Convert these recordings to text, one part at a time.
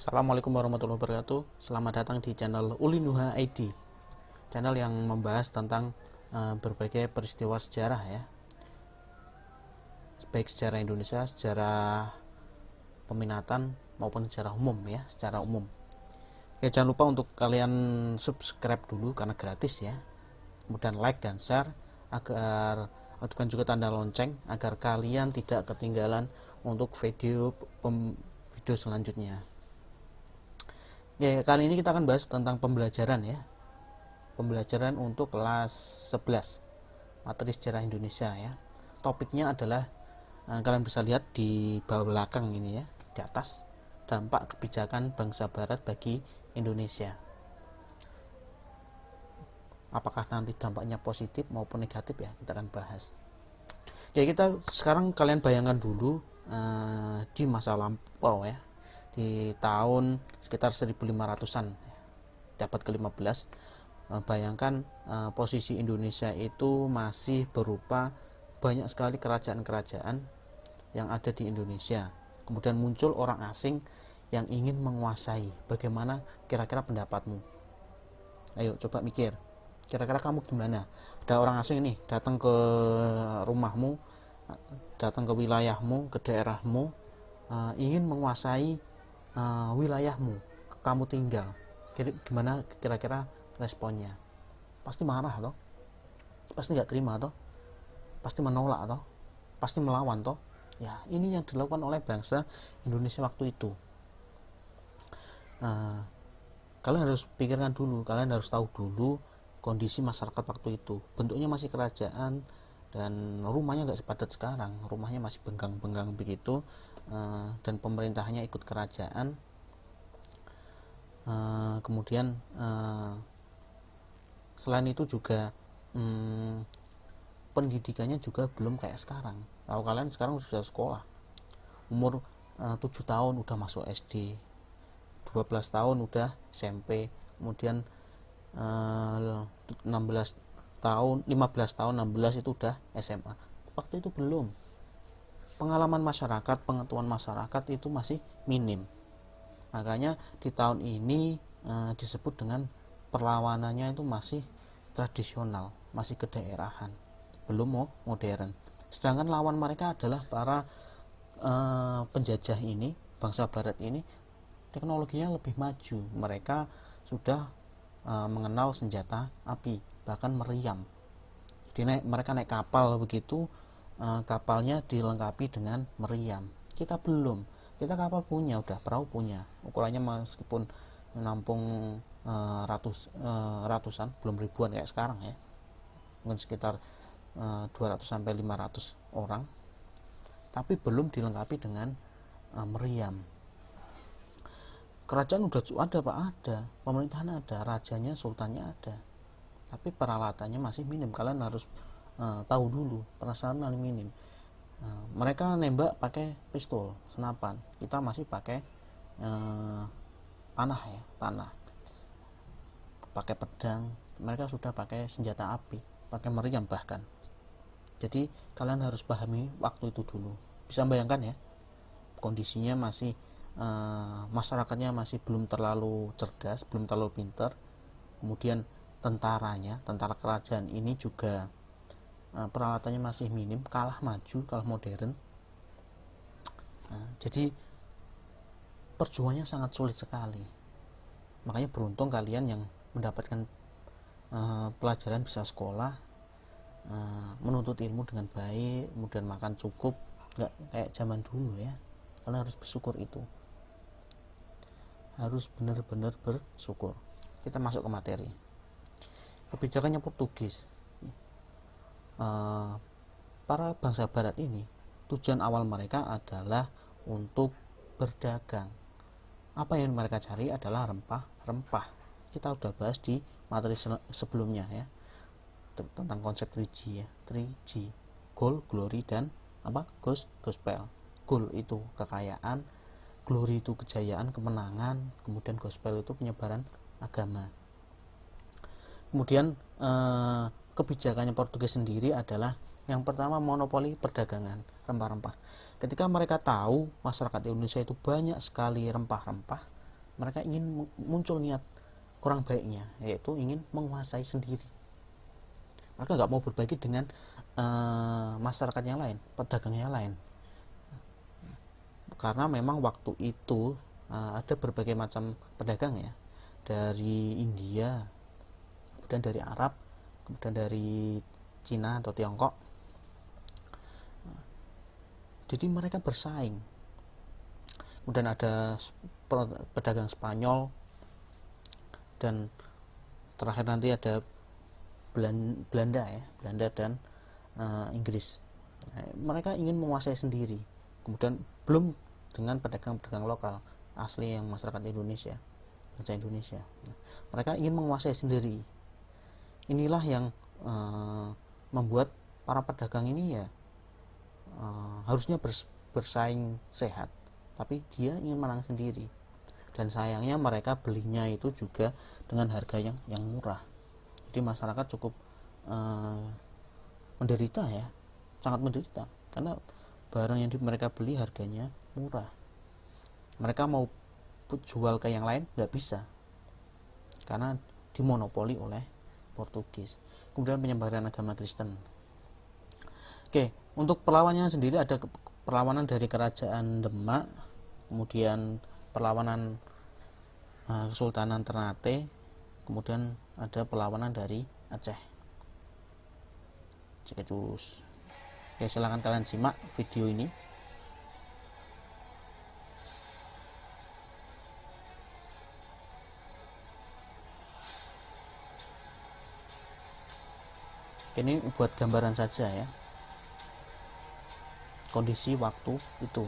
Assalamualaikum warahmatullahi wabarakatuh. Selamat datang di channel Uli Nuha ID, channel yang membahas tentang berbagai peristiwa sejarah ya, baik sejarah Indonesia, sejarah peminatan maupun sejarah umum ya, secara umum. Oke, jangan lupa untuk kalian subscribe dulu karena gratis ya, kemudian like dan share, agar aktifkan juga tanda lonceng agar kalian tidak ketinggalan untuk video selanjutnya. Ya, kali ini kita akan bahas tentang pembelajaran ya. Pembelajaran untuk kelas 11 materi sejarah Indonesia ya. Topiknya adalah kalian bisa lihat di bawah belakang ini ya, di atas, dampak kebijakan bangsa barat bagi Indonesia. Apakah nanti dampaknya positif maupun negatif ya, kita akan bahas. Ya, kita sekarang kalian bayangkan dulu di masa lampau ya, di tahun sekitar 1500-an dapat ke-15. Bayangkan posisi Indonesia itu masih berupa banyak sekali kerajaan-kerajaan yang ada di Indonesia. Kemudian muncul orang asing yang ingin menguasai. Bagaimana kira-kira pendapatmu? Ayo coba mikir, kira-kira kamu gimana? Ada orang asing ini datang ke rumahmu, datang ke wilayahmu, ke daerahmu, ingin menguasai wilayahmu, kamu tinggal. Gimana kira-kira responnya? Pasti marah toh, pasti nggak terima toh, pasti menolak toh, pasti melawan toh. Ya, ini yang dilakukan oleh bangsa Indonesia waktu itu. Kalian harus pikirkan dulu, kalian harus tahu dulu kondisi masyarakat waktu itu. Bentuknya masih kerajaan dan rumahnya nggak sepadat sekarang, rumahnya masih benggang-benggang begitu, dan pemerintahnya ikut kerajaan. Kemudian selain itu juga pendidikannya juga belum kayak sekarang. Kalau kalian sekarang sudah sekolah, umur 7 tahun udah masuk SD, 12 tahun udah SMP, kemudian 16 tahun, 15 tahun, 16 itu udah SMA. Waktu itu belum. Pengalaman masyarakat, pengetahuan masyarakat itu masih minim. Makanya di tahun ini disebut dengan perlawanannya itu masih tradisional, masih kedaerahan, belum modern. Sedangkan lawan mereka adalah para penjajah ini, bangsa barat ini, teknologinya lebih maju. Mereka sudah mengenal senjata api, bahkan meriam. Jadi mereka naik kapal begitu, kapalnya dilengkapi dengan meriam. Kita belum. Kita kapal punya, udah perahu punya, ukurannya meskipun menampung ratusan, belum ribuan kayak sekarang ya, mungkin sekitar 200 sampai 500 orang, tapi belum dilengkapi dengan meriam. Kerajaan udah ada Pak, ada, pemerintahan ada, rajanya, sultannya ada, tapi peralatannya masih minim. Kalian harus tahu dulu, perasaan paling minim. Mereka nembak pakai pistol, senapan, kita masih pakai panah ya, panah, pakai pedang. Mereka sudah pakai senjata api, pakai meriam bahkan. Jadi kalian harus pahami waktu itu dulu. Bisa bayangkan ya, kondisinya masih masyarakatnya masih belum terlalu cerdas, belum terlalu pintar. Kemudian tentara kerajaan ini juga peralatannya masih minim, kalah maju, kalah modern. Jadi perjuangannya sangat sulit sekali. Makanya beruntung kalian yang mendapatkan pelajaran, bisa sekolah, menuntut ilmu dengan baik, kemudian makan cukup, nggak kayak zaman dulu ya. Kalian harus bersyukur itu, harus benar-benar bersyukur. Kita masuk ke materi. Kebijakannya Portugis. Para bangsa barat ini, tujuan awal mereka adalah untuk berdagang. Apa yang mereka cari adalah rempah-rempah. Kita sudah bahas di materi sebelumnya ya, tentang konsep 3G ya, 3G, gold, glory, dan gospel. Gold itu kekayaan, glory itu kejayaan, kemenangan, kemudian gospel itu penyebaran agama. Kemudian kebijakannya Portugis sendiri adalah yang pertama, monopoli perdagangan rempah-rempah. Ketika mereka tahu masyarakat Indonesia itu banyak sekali rempah-rempah, mereka ingin muncul niat kurang baiknya, yaitu ingin menguasai sendiri. Mereka nggak mau berbagi dengan masyarakat yang lain, pedagang yang lain, karena memang waktu itu ada berbagai macam pedagang ya, dari India, kemudian dari Arab, kemudian dari Cina atau Tiongkok. Jadi mereka bersaing. Kemudian ada pedagang Spanyol, dan terakhir nanti ada Belanda ya, Belanda dan Inggris. Mereka ingin menguasai sendiri. Kemudian belum dengan pedagang-pedagang lokal asli yang masyarakat Indonesia, bangsa Indonesia. Mereka ingin menguasai sendiri. Inilah yang membuat para pedagang ini ya harusnya bersaing sehat, tapi dia ingin menang sendiri. Dan sayangnya mereka belinya itu juga dengan harga yang murah. Jadi masyarakat cukup menderita ya, sangat menderita, karena barang yang mereka beli harganya murah. Mereka mau jual ke yang lain nggak bisa, karena dimonopoli oleh Portugis. Kemudian penyebaran agama Kristen. Oke, untuk perlawanannya sendiri ada perlawanan dari kerajaan Demak, kemudian perlawanan Kesultanan Ternate, kemudian ada perlawanan dari Aceh. Cekecus. Oke, silahkan kalian simak video ini. Ini buat gambaran saja ya, kondisi waktu itu.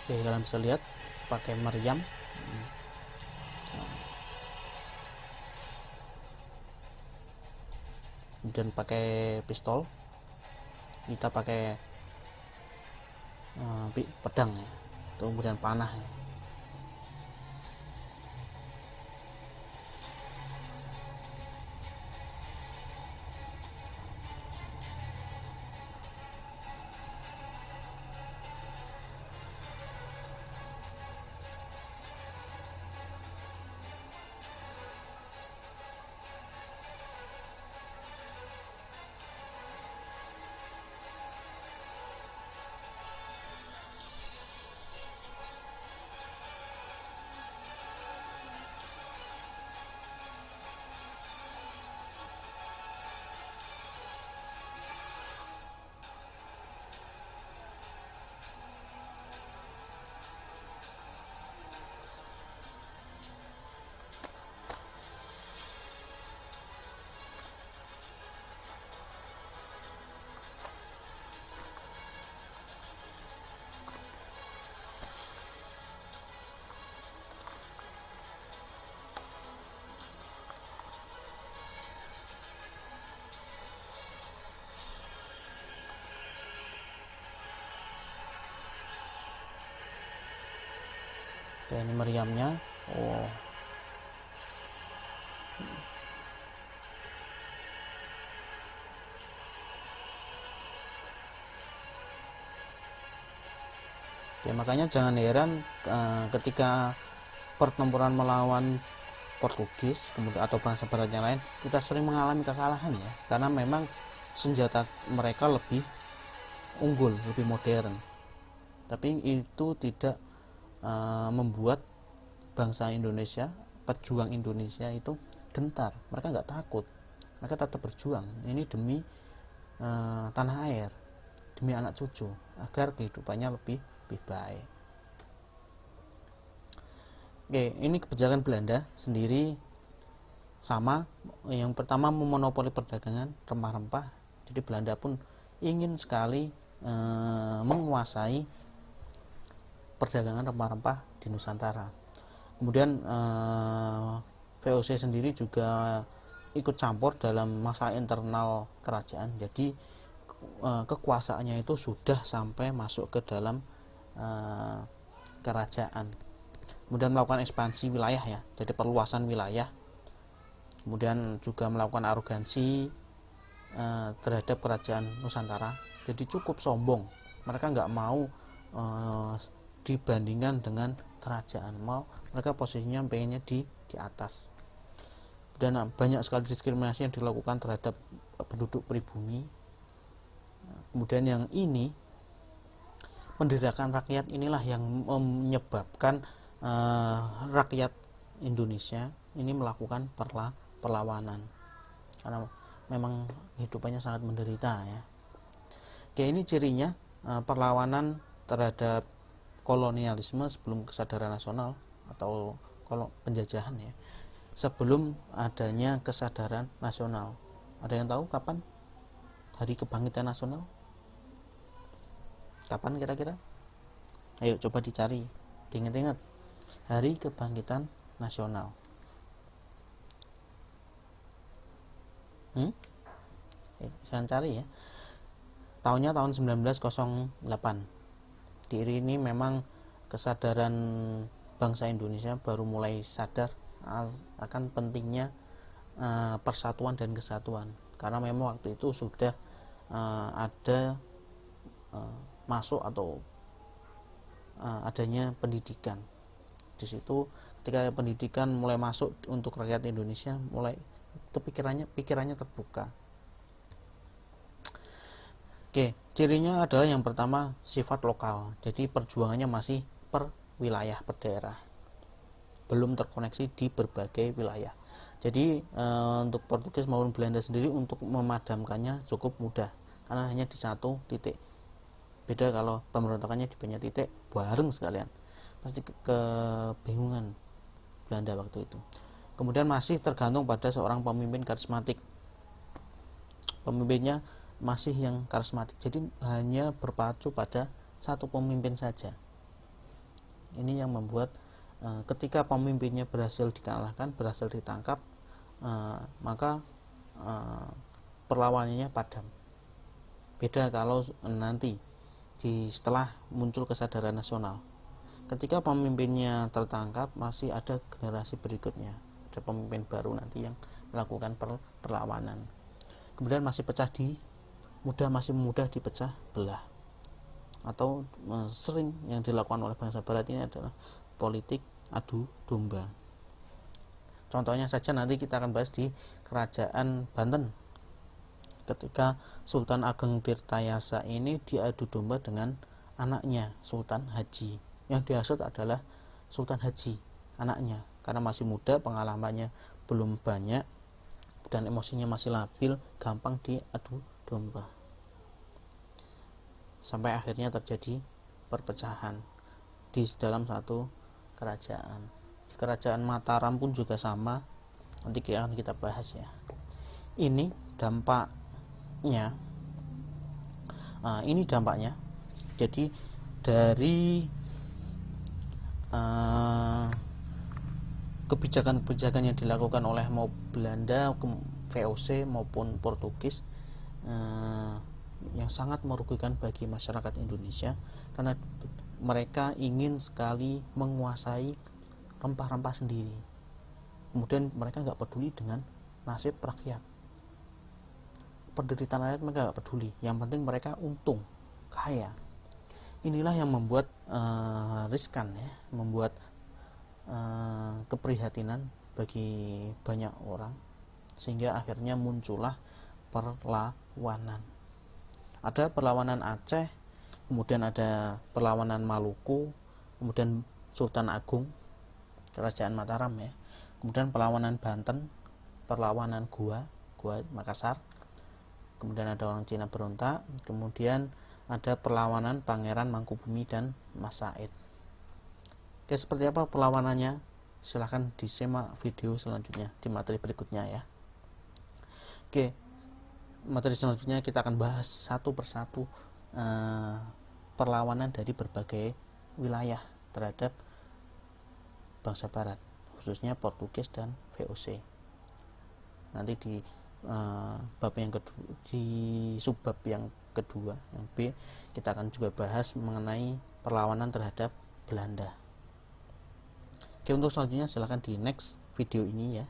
Oke, kalian bisa lihat pakai meriam. Kemudian pakai pistol, kita pakai pedang ya, kemudian panah ya. Oke, ini meriamnya. Oh, oke, makanya jangan heran ketika pertempuran melawan Portugis kemudian atau bangsa barat yang lain, kita sering mengalami kekalahan ya, karena memang senjata mereka lebih unggul, lebih modern. Tapi itu tidak membuat bangsa Indonesia, pejuang Indonesia itu gentar. Mereka nggak takut, mereka tetap berjuang. Ini demi tanah air, demi anak cucu, agar kehidupannya lebih baik. Oke, ini kebijakan Belanda sendiri sama. Yang pertama, memonopoli perdagangan rempah-rempah. Jadi Belanda pun ingin sekali menguasai perdagangan rempah-rempah di Nusantara. Kemudian VOC sendiri juga ikut campur dalam masalah internal kerajaan. Jadi kekuasaannya itu sudah sampai masuk ke dalam kerajaan. Kemudian melakukan ekspansi wilayah ya, jadi perluasan wilayah. Kemudian juga melakukan arogansi terhadap kerajaan Nusantara. Jadi cukup sombong, mereka nggak mau dibandingkan dengan kerajaan, mereka posisinya pengennya di atas. Dan banyak sekali diskriminasi yang dilakukan terhadap penduduk pribumi. Kemudian yang ini, penderitaan rakyat inilah yang menyebabkan rakyat Indonesia ini melakukan perlawanan, karena memang hidupannya sangat menderita ya. Oke, ini cirinya perlawanan terhadap kolonialisme sebelum kesadaran nasional atau penjajahan ya, sebelum adanya kesadaran nasional. Ada yang tahu kapan hari kebangkitan nasional? Kapan kira-kira? Ayo coba dicari, diingat-ingat. Hari kebangkitan nasional. Saya cari ya. Tahunnya tahun 1908. Di ini memang kesadaran bangsa Indonesia baru mulai sadar akan pentingnya persatuan dan kesatuan, karena memang waktu itu sudah ada masuk atau adanya pendidikan. Di situ ketika pendidikan mulai masuk untuk rakyat Indonesia, mulai pikirannya terbuka. Oke, cirinya adalah yang pertama sifat lokal. Jadi perjuangannya masih per wilayah, per daerah, belum terkoneksi di berbagai wilayah. Jadi untuk Portugis maupun Belanda sendiri untuk memadamkannya cukup mudah, karena hanya di satu titik. Beda kalau pemberontakannya di banyak titik bareng sekalian, pasti kebingungan Belanda waktu itu. Kemudian masih tergantung pada seorang pemimpin karismatik. Pemimpinnya masih yang karismatik, jadi hanya berpacu pada satu pemimpin saja. Ini yang membuat ketika pemimpinnya berhasil dikalahkan, berhasil ditangkap, maka perlawanannya padam. Beda kalau nanti setelah muncul kesadaran nasional, ketika pemimpinnya tertangkap, masih ada generasi berikutnya, ada pemimpin baru nanti yang melakukan perlawanan. Kemudian masih masih mudah dipecah belah, atau sering yang dilakukan oleh bangsa barat ini adalah politik adu domba. Contohnya saja nanti kita akan bahas di kerajaan Banten, ketika Sultan Ageng Tirtayasa ini diadu domba dengan anaknya Sultan Haji. Yang dimaksud adalah Sultan Haji, anaknya, karena masih muda, pengalamannya belum banyak, dan emosinya masih labil, gampang diadu domba, sampai akhirnya terjadi perpecahan di dalam satu kerajaan. Di kerajaan Mataram pun juga sama, nanti akan kita bahas ya. Ini dampaknya, jadi dari kebijakan-kebijakan yang dilakukan oleh mau Belanda, VOC maupun Portugis, yang sangat merugikan bagi masyarakat Indonesia, karena mereka ingin sekali menguasai rempah-rempah sendiri. Kemudian mereka nggak peduli dengan nasib rakyat, penderitaan rakyat mereka nggak peduli, yang penting mereka untung, kaya. Inilah yang membuat riskan ya, membuat keprihatinan bagi banyak orang, sehingga akhirnya muncullah perlawanan. Ada perlawanan Aceh, kemudian ada perlawanan Maluku, kemudian Sultan Agung, Kerajaan Mataram ya, kemudian perlawanan Banten, perlawanan Goa Makassar, kemudian ada orang Cina berontak, kemudian ada perlawanan Pangeran Mangkubumi dan Mas Said. Oke, seperti apa perlawanannya? Silahkan disimak video selanjutnya di materi berikutnya ya. Oke, materi selanjutnya kita akan bahas satu persatu perlawanan dari berbagai wilayah terhadap bangsa barat, khususnya Portugis dan VOC. Nanti di bab yang kedua, di subbab yang kedua. Yang B, kita akan juga bahas mengenai perlawanan terhadap Belanda. Oke, untuk selanjutnya silahkan di next video ini ya,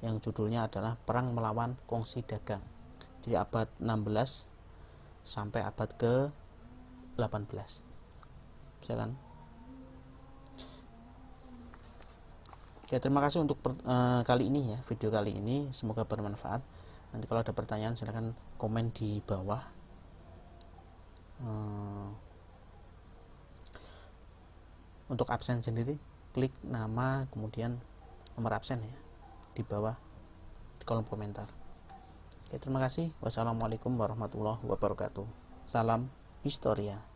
yang judulnya adalah Perang Melawan Kongsi Dagang. Jadi abad 16 sampai abad ke 18. Silakan. Oke, terima kasih untuk kali ini ya, video kali ini semoga bermanfaat. Nanti kalau ada pertanyaan silahkan komen di bawah. Untuk absen sendiri klik nama kemudian nomor absen ya di bawah di kolom komentar. Oke, terima kasih. Wassalamualaikum warahmatullahi wabarakatuh. Salam Historia.